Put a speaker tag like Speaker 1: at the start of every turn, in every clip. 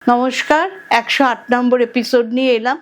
Speaker 1: নমস্কার, ১০৮ নম্বর এপিসোড নিয়ে এলাম।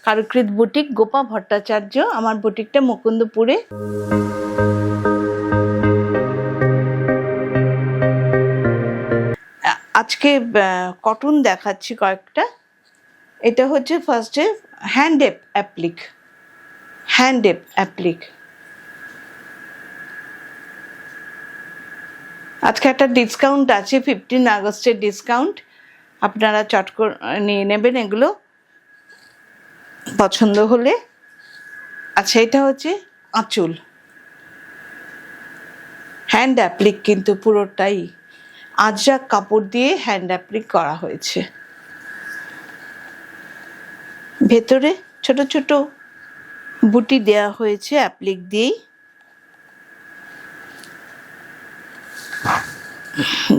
Speaker 1: কারুকৃত বুটিক, গোপা ভট্টাচার্য। আমার বুটিকটা মুকুন্দপুরে। আজকে কটন দেখাচ্ছি কয়েকটা। এটা হচ্ছে ফার্স্টে হ্যান্ড অ্যাপ্লিক। আজকে একটা ডিসকাউন্ট আছে, 15 আগস্টের ডিসকাউন্ট। আপনারা চট করে নিয়ে নেবেন এগুলো পছন্দ হলে। আচ্ছা, এটা হচ্ছে আঁচল, হ্যান্ড অ্যাপ্লিক, কিন্তু পুরোটাই আজরাক কাপড় দিয়ে হ্যান্ড অ্যাপ্লিক করা হয়েছে। ভেতরে ছোট ছোট বুটি দেয়া হয়েছে অ্যাপ্লিক দিয়েই।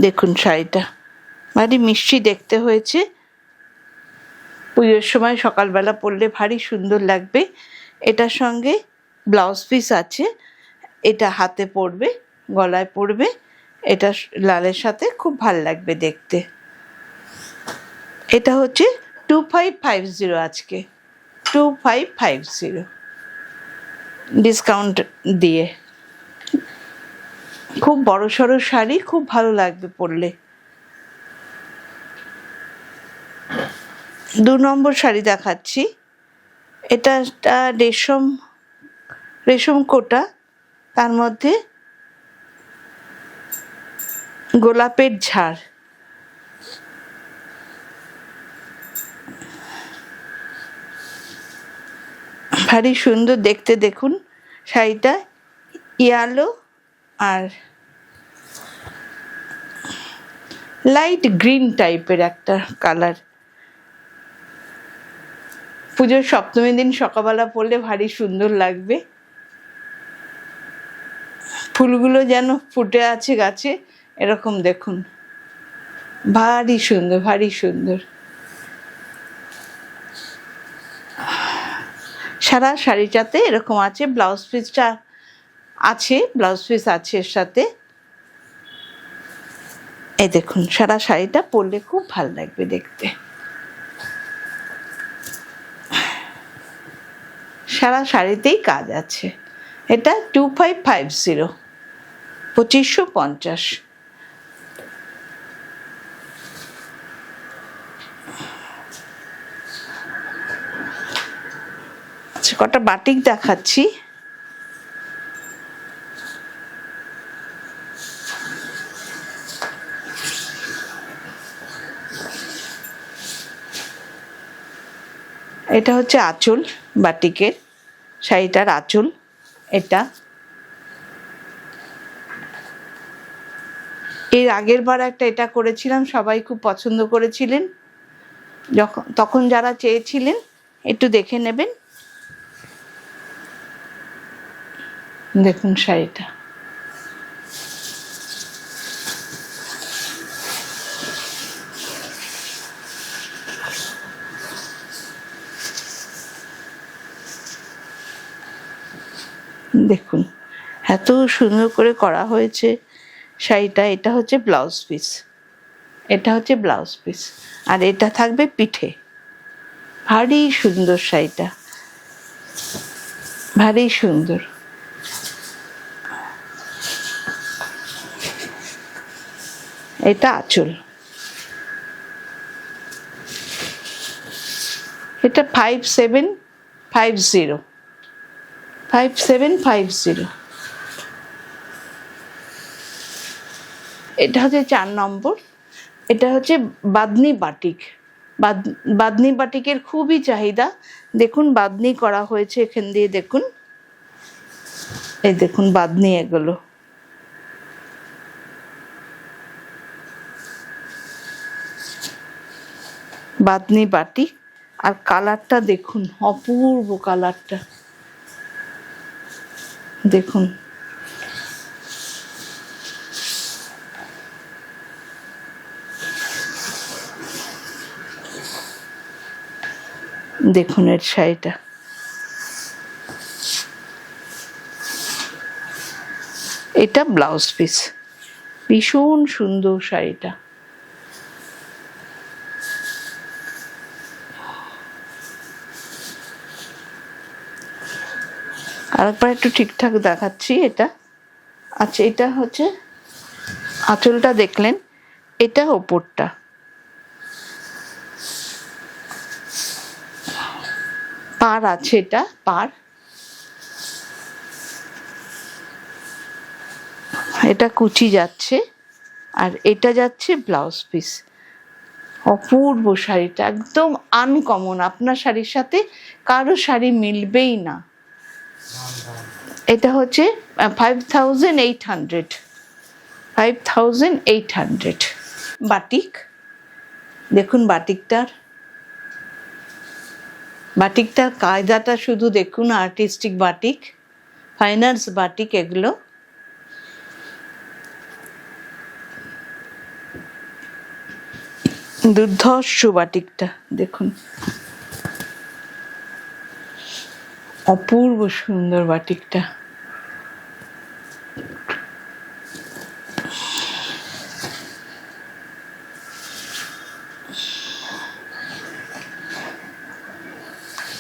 Speaker 1: দেখুন শাড়িটা ভারী মিষ্টি দেখতে হয়েছে। পুজোর সময় সকালবেলা পরলে ভারী সুন্দর লাগবে। এটার সঙ্গে ব্লাউজ পিস আছে, এটা হাতে পরবে, গলায় পরবে। এটা লালের সাথে খুব ভাল লাগবে দেখতে। এটা হচ্ছে 2550, আজকে 2550 ডিসকাউন্ট দিয়ে। খুব বড় সড়ো শাড়ি, খুব ভালো লাগবে পরলে। 2 নম্বর শাড়ি দেখাচ্ছি। এটা রেশম কোটা, তার মধ্যে গোলাপের ঝাড়। ভারী সুন্দর দেখতে। দেখুন শাড়িটা ইয়েলো আর লাইট গ্রিন টাইপের একটা কালার। পুজোর সপ্তমীর দিন সকালবেলা পরলে ভারী সুন্দর লাগবে। ফুলগুলো যেন ফুটে আছে গাছে, এরকম দেখুন, ভারী সুন্দর, ভারী সুন্দর। সারা শাড়িটাতে এরকম আছে। ব্লাউজ পিসটা আছে, ব্লাউজ পিস আছে এর সাথে। এই দেখুন, সারা শাড়িটা পরলে খুব ভালো লাগবে দেখতে। সারা শাড়িতেই কাজ আছে। এটা 2550, 2550। আচ্ছা, কটা বাটিক দেখাচ্ছি। এটা হচ্ছে আঁচল, বাটিকের শাড়িটার আঁচল। এটা এর আগের বার এটা করেছিলাম, সবাই খুব পছন্দ করেছিলেন। তখন যারা চেয়েছিলেন একটু দেখে নেবেন। দেখুন শাড়িটা, দেখুন এত সুন্দর করে করা হয়েছে শাড়িটা। এটা হচ্ছে ব্লাউজ পিস, আর এটা থাকবে পিঠে। ভারী সুন্দর শাড়িটা, ভারী সুন্দর। এটা আঁচল। এটা 5750। এটা হচ্ছে 4 নম্বর। এটা হচ্ছে বাঁধনি বাটিক। বাঁধনি বাটিকের খুবই চাহিদা। দেখুন বাঁধনি করা হয়েছে এখান দিয়ে, দেখুন, এই দেখুন বাঁধনি, এগুলো বাঁধনি বাটিক। আর কালারটা দেখুন, অপূর্ব কালারটা দেখুন। দেখুন এর শাড়িটা, এটা ব্লাউজ পিস। ভীষণ সুন্দর শাড়িটা। আরেকবার একটু ঠিকঠাক দেখাচ্ছি এটা। আচ্ছা, এটা হচ্ছে আঁচলটা দেখলেন, এটা ওপরটা। পার আছে, এটা পার, এটা কুচি যাচ্ছে, আর এটা যাচ্ছে ব্লাউজ পিস। অপূর্ব শাড়িটা, একদম আনকমন, আপনার শাড়ির সাথে কারো শাড়ি মিলবেই না। এটা হচ্ছে 5800, 5800। বাটিক দেখুন, বাটিকটার কায়দাটা শুধু দেখুন, আর্টিস্টিক বাটিক, ফাইনার্স বাটিক এগুলো। দুর্ধর্ষ বাটিকটা দেখুন, অপূর্ব সুন্দর বাটিকটা।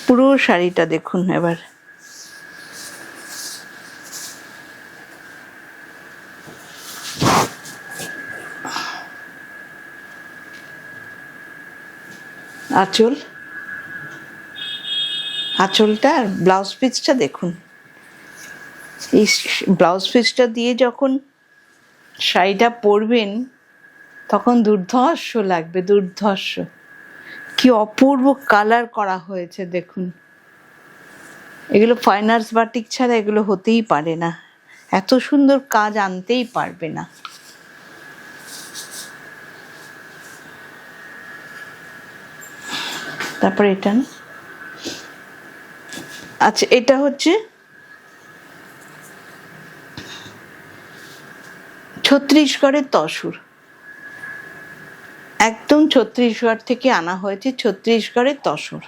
Speaker 1: পুরো শাড়িটা দেখুন এবার। আঁচলটা আর ব্লাউজ পিসটা দেখুন। এই ব্লাউজ পিসটা দিয়ে যখন শাড়িটা পরবেন তখন দুর্ধর্ষ লাগবে, দুর্ধর্ষ। কি অপূর্ব কালার করা হয়েছে দেখুন। এগুলো ফাইনার্স বাটিক ছাড়া এগুলো হতেই পারে না, এত সুন্দর কাজ আনতেই পারবে না। তারপরে এটা, আচ্ছা এটা হচ্ছে ছত্তিশগড়ের তসর, একদম ছত্তিশগড় থেকে আনা হয়েছে, ছত্তিশগড়ের তসর।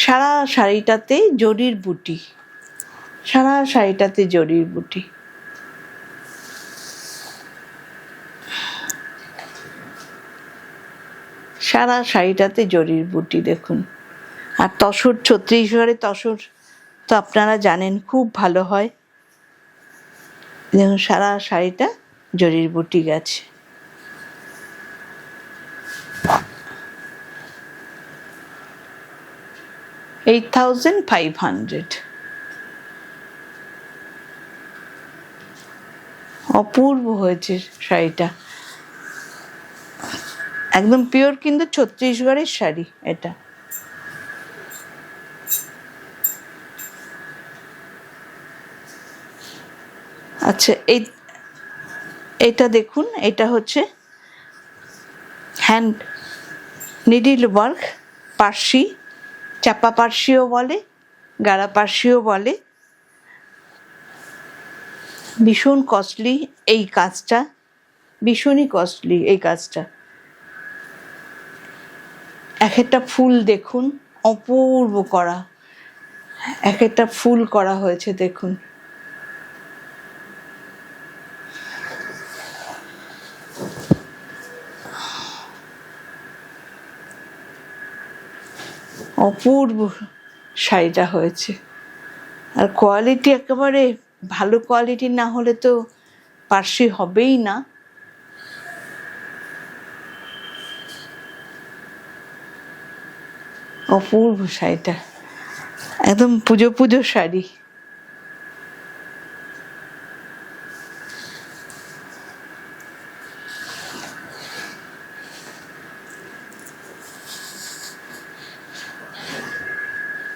Speaker 1: সারা শাড়িটাতে জরির বুটি, সারা শাড়িটাতে জরির বুটি। সারা শাড়িটাতে জরির বুটি দেখুন। আর তসর, ছত্তিশগড়ের তসর তো আপনারা জানেন খুব ভালো হয়। দেখুন সারা শাড়িটা জরির বুটি গেছে। $8500। অপূর্ব হয়েছে শাড়িটা, একদম পিওর কিন্তু ছত্তিশগড়ের শাড়ি এটা। আচ্ছা এটা দেখুন, এটা হচ্ছে হ্যান্ড নিডিল ওয়ার্ক, পার্সি, চাপা পার্সিও বলে, গাড়া পার্সিও বলে। ভীষণ কস্টলি এই কাজটা, ভীষণই কস্টলি এই কাজটা। এক একটা ফুল দেখুন, অপূর্ব করা, এক একটা ফুল করা হয়েছে দেখুন। অপূর্ব শাড়িটা হয়েছে। আর কোয়ালিটি একেবারে ভালো কোয়ালিটি না হলে তো পার্সি হবেই না। অপূর্ব শাড়িটা, একদম পুজো পুজো শাড়ি।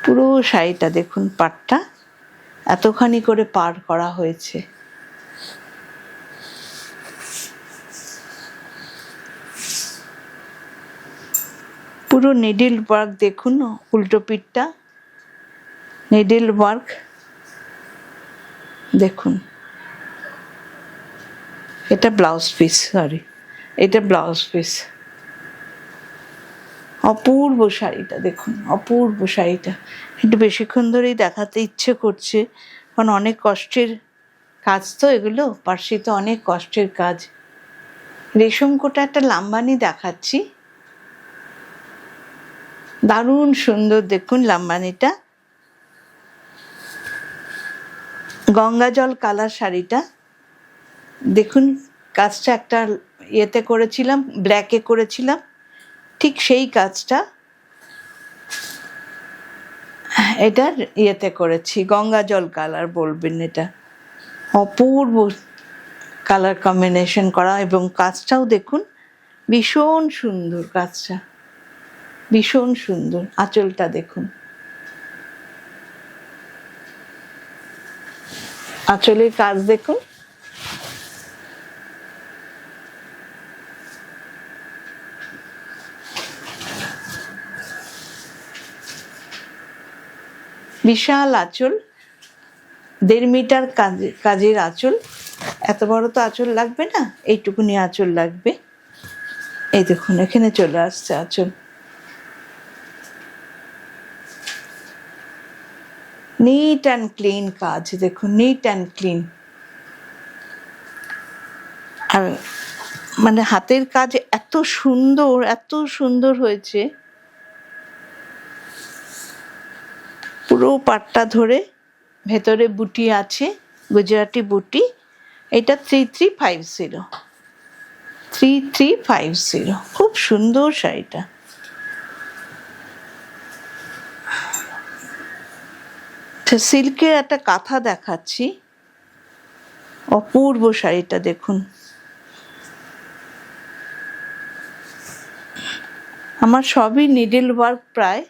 Speaker 1: পুরো শাড়িটা দেখুন, পাড়টা এতখানি করে পার করা হয়েছে। পুরো নিডল ওয়ার্ক দেখুন, উল্টো পিঠটা নিডল ওয়ার্ক দেখুন। এটা ব্লাউজ পিস, সরি এটা ব্লাউজ পিস। অপূর্ব শাড়িটা দেখুন, অপূর্ব শাড়িটা। একটু বেশিক্ষণ ধরেই দেখাতে ইচ্ছে করছে, কারণ অনেক কষ্টের কাজ তো এগুলো, পার্সি তো অনেক কষ্টের কাজ। রেশম কোটা একটা লাম্বানি দেখাচ্ছি, দারুণ সুন্দর দেখুন লাম্বানিটা। গঙ্গা জল কালার শাড়িটা দেখুন, কাজটা একটা ইয়েতে করেছিলাম, ব্ল্যাকে করেছিলাম, ঠিক সেই কাজটা এটার ইয়েতে করেছি, গঙ্গা জল কালার বলবেন। এটা অপূর্ব কালার কম্বিনেশন করা, এবং কাজটাও দেখুন ভীষণ সুন্দর, কাজটা ভীষণ সুন্দর। আঁচলটা দেখুন, আঁচলের কাজ দেখুন, বিশাল আঁচল, 1.5 মিটার কাজের আঁচল। এত বড় তো আঁচল লাগবে না, এইটুকুনি আঁচল লাগবে। এই দেখুন এখানে চলে আসছে আঁচল। নিট অ্যান্ড ক্লিন কাজ দেখুন, নিট অ্যান্ড ক্লিন। আর মানে হাতের কাজ এত সুন্দর, এত সুন্দর হয়েছে, পুরো পাটটা ধরে ভেতরে বুটি আছে, গুজরাটি বুটি। এটা 3350, 3350, খুব সুন্দর শাড়িটা। সিল্কের একটা কাঁথা দেখাচ্ছি, অপূর্ব শাড়িটা দেখুন। আমার সবই নিডল ওয়ার্ক প্রায়।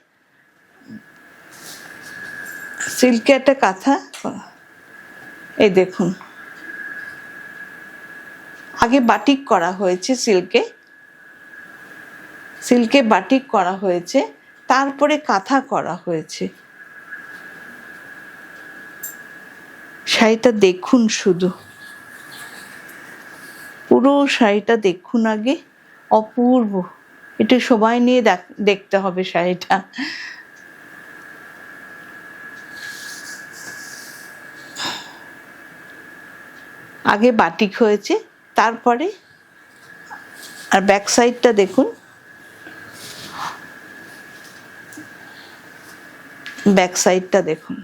Speaker 1: সিল্কে একটা কাঁথা, এই দেখুন, আগে বাটিক করা হয়েছে, সিল্কে বাটিক করা হয়েছে, তারপরে কাঁথা করা হয়েছে। শাড়িটা দেখুন, শুধু পুরো শাড়িটা দেখুন আগে, অপূর্ব। একটু সময় নিয়ে দেখতে হবে শাড়িটা। আগে বাটিক হয়েছে, তারপরে আর ব্যাক সাইডটা দেখুন, ব্যাক সাইডটা দেখুন,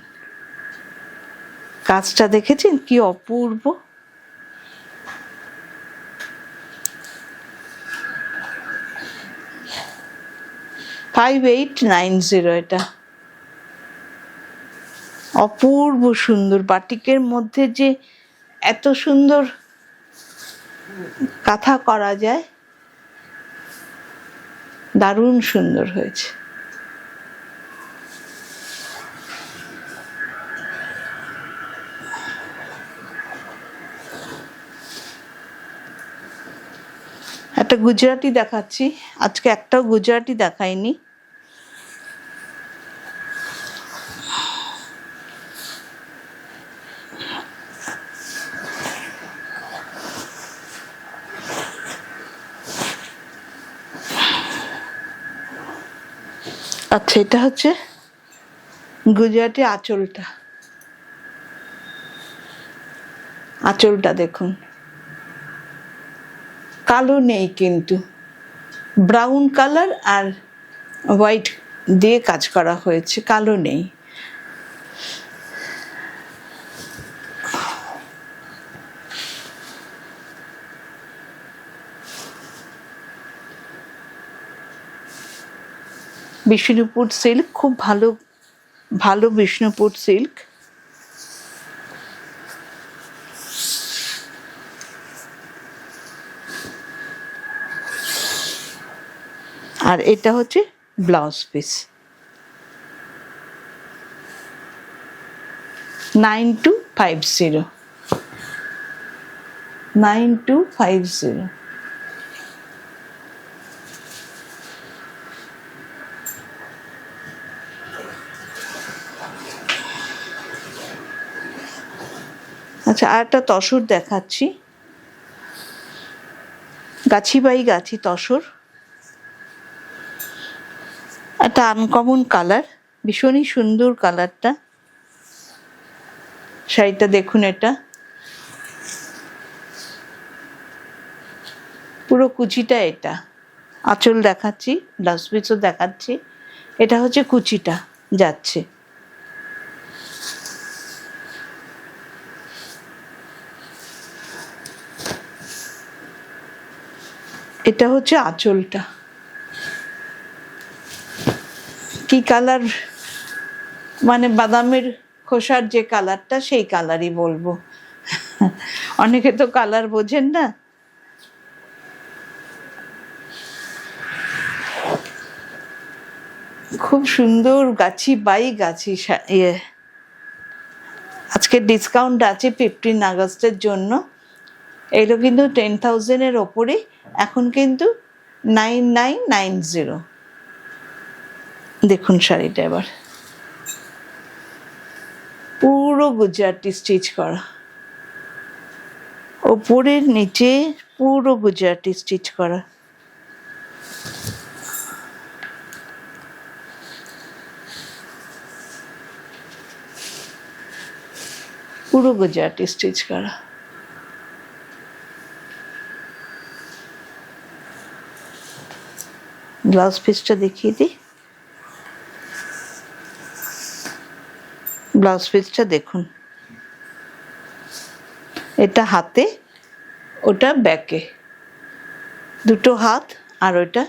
Speaker 1: কাজটা দেখেছেন কি অপূর্ব। $5890 এটা, অপূর্ব সুন্দর। বাটিকের মধ্যে যে এত সুন্দর কাঁথা করা যায়, দারুণ সুন্দর হয়েছে। একটা গুজরাটি দেখাচ্ছি, আজকে একটাও গুজরাটি দেখাইনি। আচ্ছা, এটা হচ্ছে গুজরাটি আঁচলটা, আঁচলটা দেখুন, কালো নেই কিন্তু ব্রাউন কালার আর হোয়াইট দিয়ে কাজ করা হয়েছে, কালো নেই। বিষ্ণুপুর সিল্ক, খুব ভালো ভালো বিষ্ণুপুর সিল্ক। আর এটা হচ্ছে ব্লাউজ পিস, 9250, 9250। আচ্ছা, আর একটা তসর দেখাচ্ছি, গাছি বাই গাছি তসর, একটা আনকমন কালার, ভীষণই সুন্দর কালারটা। শাড়িটা দেখুন, এটা পুরো কুচিটা, এটা আঁচল দেখাচ্ছি, ব্লাউজ পিসও দেখাচ্ছি। এটা হচ্ছে কুচিটা যাচ্ছে, এটা হচ্ছে আঁচলটা, কি কালার, মানে বাদামের খোসার যে কালারটা সেই কালারই বলবো। অনেকে তো কালার বোঝেন না। খুব সুন্দর গাছি বাই গাছি আজকে ডিসকাউন্ট আছে 15 আগস্টের জন্য। এগুলো কিন্তু 10,000-এর ওপরে, এখন কিন্তু 9990। দেখুন শাড়িটা এবার পুরো গুজরাটি স্টিচ করা, ওপরের নিচে পুরো গুজরাটি স্টিচ করা। পুরো গুজরাটি স্টিচ করা। ব্লাউজ পিসটা দেখিয়ে দিই। ব্লাউজ পিসটা দেখুন, এটা হাতে, ওটা ব্যাকে, দুটো হাত, আর ওটা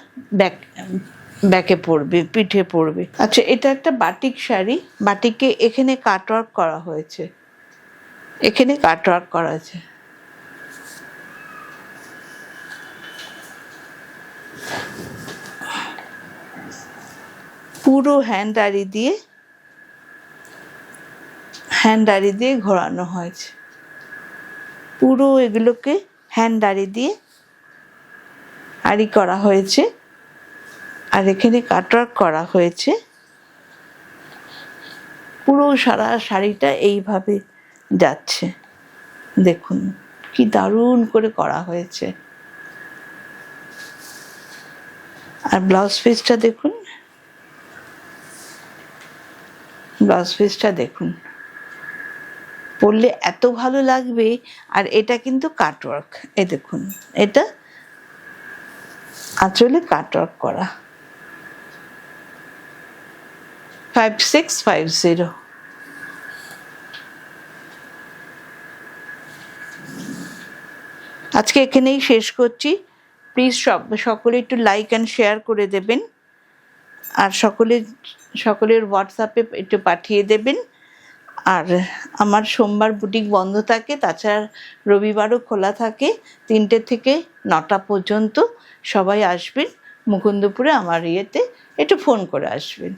Speaker 1: ব্যাকে পড়বে, পিঠে পড়বে। আচ্ছা, এটা একটা বাটিক শাড়ি। বাটিকে এখানে কাটওয়ার্ক করা হয়েছে, এখানে কাটওয়ার্ক করা আছে। পুরো হ্যান্ড আরি দিয়ে ঘোরানো হয়েছে। পুরো এগুলোকে হ্যান্ড আরি দিয়ে আরি করা হয়েছে, আর এখানে কাটওয়ার্ক করা হয়েছে। পুরো সারা শাড়িটা এইভাবে যাচ্ছে, দেখুন কি দারুণ করে করা হয়েছে। আর ব্লাউজ পিসটা দেখুন, ব্লাউজ পিসটা দেখুন, পরলে এত ভালো লাগবে। আর এটা কিন্তু কাটওয়ার্ক, এই দেখুন, এটা আঁচলে কাটওয়ার্ক করা। 5650। আজকে এখানেই শেষ করছি। প্লিজ সকলে একটু লাইক অ্যান্ড শেয়ার করে দেবেন, আর সকলের হোয়াটসঅ্যাপে একটু পাঠিয়ে দেবেন। আর আমার সোমবার বুটিক বন্ধ থাকে, তাছাড়া রবিবারও খোলা থাকে 3টে থেকে 9টা পর্যন্ত। সবাই আসবেন মুকুন্দপুরে, আমার ইয়েতে একটু ফোন করে আসবেন।